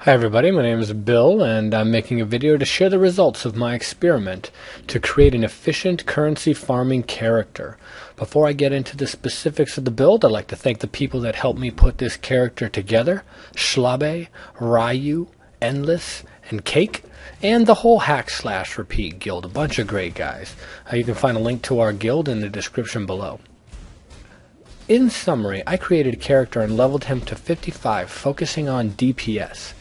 Hi everybody, my name is Bill and I'm making a video to share the results of my experiment to create an efficient currency farming character. Before I get into the specifics of the build, I'd like to thank the people that helped me put this character together: Schlabe, Ryu, Endless, and Cake, and the whole Hack/Repeat guild, a bunch of great guys. You can find a link to our guild in the description below. In summary, I created a character and leveled him to 55, focusing on DPS.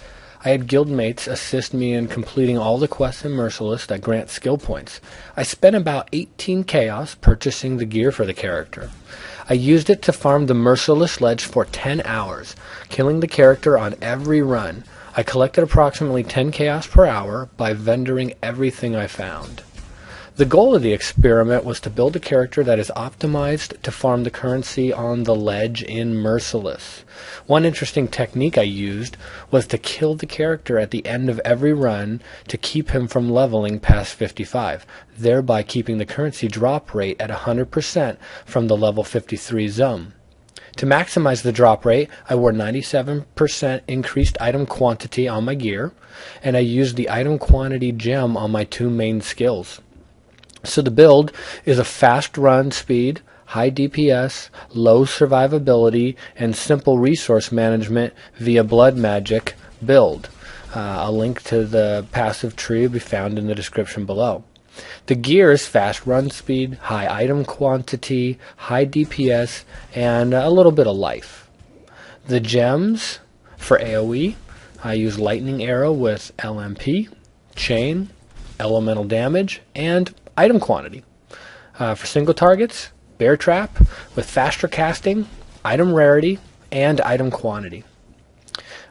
I had guildmates assist me in completing all the quests in Merciless that grant skill points. I spent about 18 chaos purchasing the gear for the character. I used it to farm the Merciless Ledge for 10 hours, killing the character on every run. I collected approximately 10 chaos per hour by vendoring everything I found. The goal of the experiment was to build a character that is optimized to farm the currency on the ledge in Merciless. One interesting technique I used was to kill the character at the end of every run to keep him from leveling past 55, thereby keeping the currency drop rate at 100% from the level 53 zone. To maximize the drop rate, I wore 97% increased item quantity on my gear, and I used the item quantity gem on my two main skills. So the build is a fast run speed, high DPS, low survivability, and simple resource management via blood magic build. A link to the passive tree will be found in the description below. The gear is fast run speed, high item quantity, high DPS, and a little bit of life. The gems for AoE, I use lightning arrow with LMP, chain, elemental damage, and item quantity. For single targets, bear trap with faster casting, item rarity, and item quantity.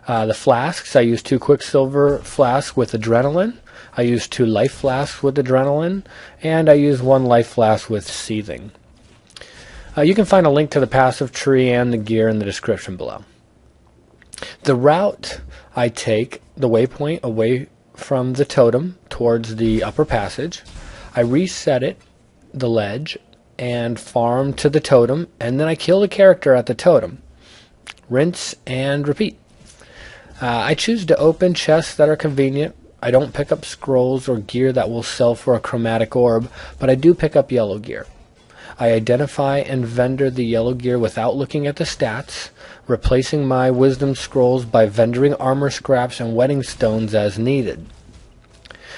The flasks, I use 2 quicksilver flasks with adrenaline. I use 2 life flasks with adrenaline, and I use 1 life flask with seething. You can find a link to the passive tree and the gear in the description below. The route I take, the waypoint away from the totem towards the upper passage, I reset it, the ledge, and farm to the totem, and then I kill the character at the totem. Rinse and repeat. I choose to open chests that are convenient. I don't pick up scrolls or gear that will sell for a chromatic orb, but I do pick up yellow gear. I identify and vendor the yellow gear without looking at the stats, replacing my wisdom scrolls by vendoring armor scraps and wedding stones as needed.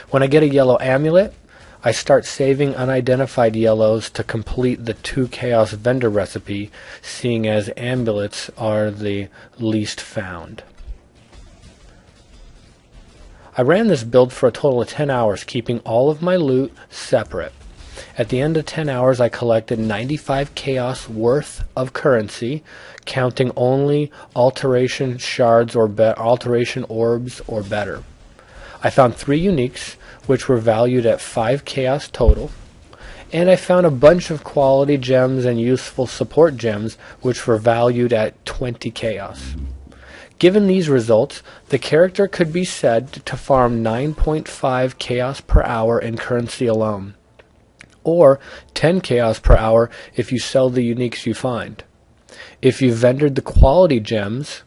When I get a yellow amulet, I start saving unidentified yellows to complete the 2 chaos vendor recipe, seeing as amulets are the least found. I ran this build for a total of 10 hours, keeping all of my loot separate. At the end of 10 hours, I collected 95 chaos worth of currency, counting only alteration shards or alteration orbs or better. I found 3 uniques, which were valued at 5 chaos total, and I found a bunch of quality gems and useful support gems, which were valued at 20 chaos. Given these results, the character could be said to farm 9.5 chaos per hour in currency alone, or 10 chaos per hour if you sell the uniques you find. If you vendored the quality gems,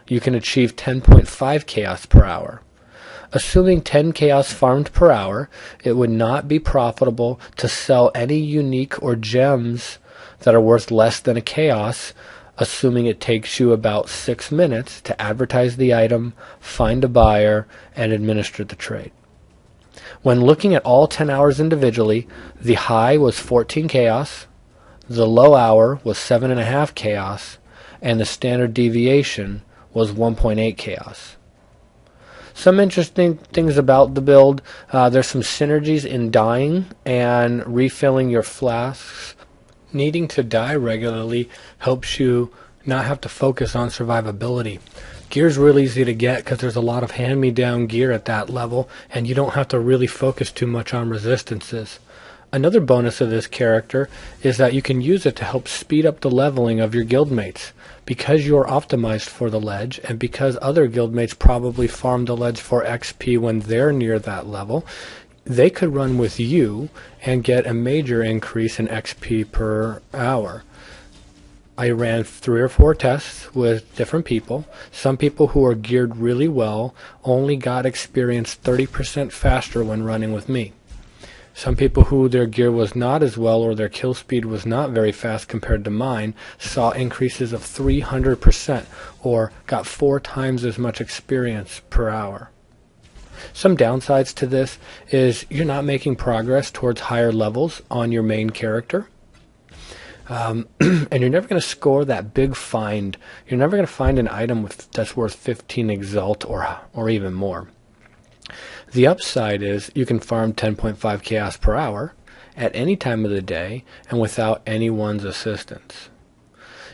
you can achieve 10.5 chaos per hour. Assuming 10 chaos farmed per hour, it would not be profitable to sell any unique or gems that are worth less than a chaos, assuming it takes you about 6 minutes to advertise the item, find a buyer, and administer the trade. When looking at all 10 hours individually, the high was 14 chaos, the low hour was 7.5 chaos, and the standard deviation was 1.8 chaos. Some interesting things about the build. There's some synergies in dying and refilling your flasks. Needing to die regularly helps you not have to focus on survivability. Gear's really easy to get because there's a lot of hand-me-down gear at that level, and you don't have to really focus too much on resistances. Another bonus of this character is that you can use it to help speed up the leveling of your guildmates. Because you're optimized for the ledge, and because other guildmates probably farm the ledge for XP when they're near that level, they could run with you and get a major increase in XP per hour. I ran 3 or 4 tests with different people. Some people who are geared really well only got experience 30% faster when running with me. Some people who their gear was not as well or their kill speed was not very fast compared to mine saw increases of 300% or got 4 times as much experience per hour. Some downsides to this is you're not making progress towards higher levels on your main character. And you're never going to score that big find. You're never going to find an item that's worth 15 exalt or even more. The upside is you can farm 10.5 chaos per hour at any time of the day and without anyone's assistance.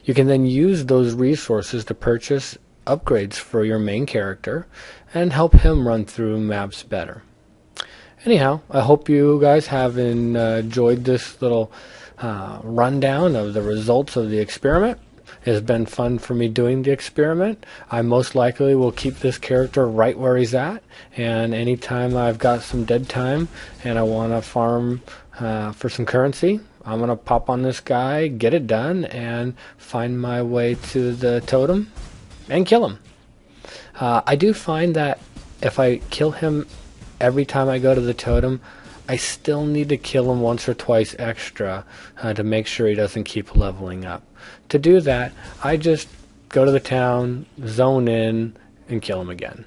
You can then use those resources to purchase upgrades for your main character and help him run through maps better. Anyhow, I hope you guys have enjoyed this little rundown of the results of the experiment. It has been fun for me doing the experiment. I most likely will keep this character right where he's at, and anytime I've got some dead time and I want to farm for some currency, I'm going to pop on this guy, get it done, and find my way to the totem and kill him. I do find that if I kill him every time I go to the totem, I still need to kill him once or twice extra to make sure he doesn't keep leveling up. To do that, I just go to the town, zone in, and kill him again.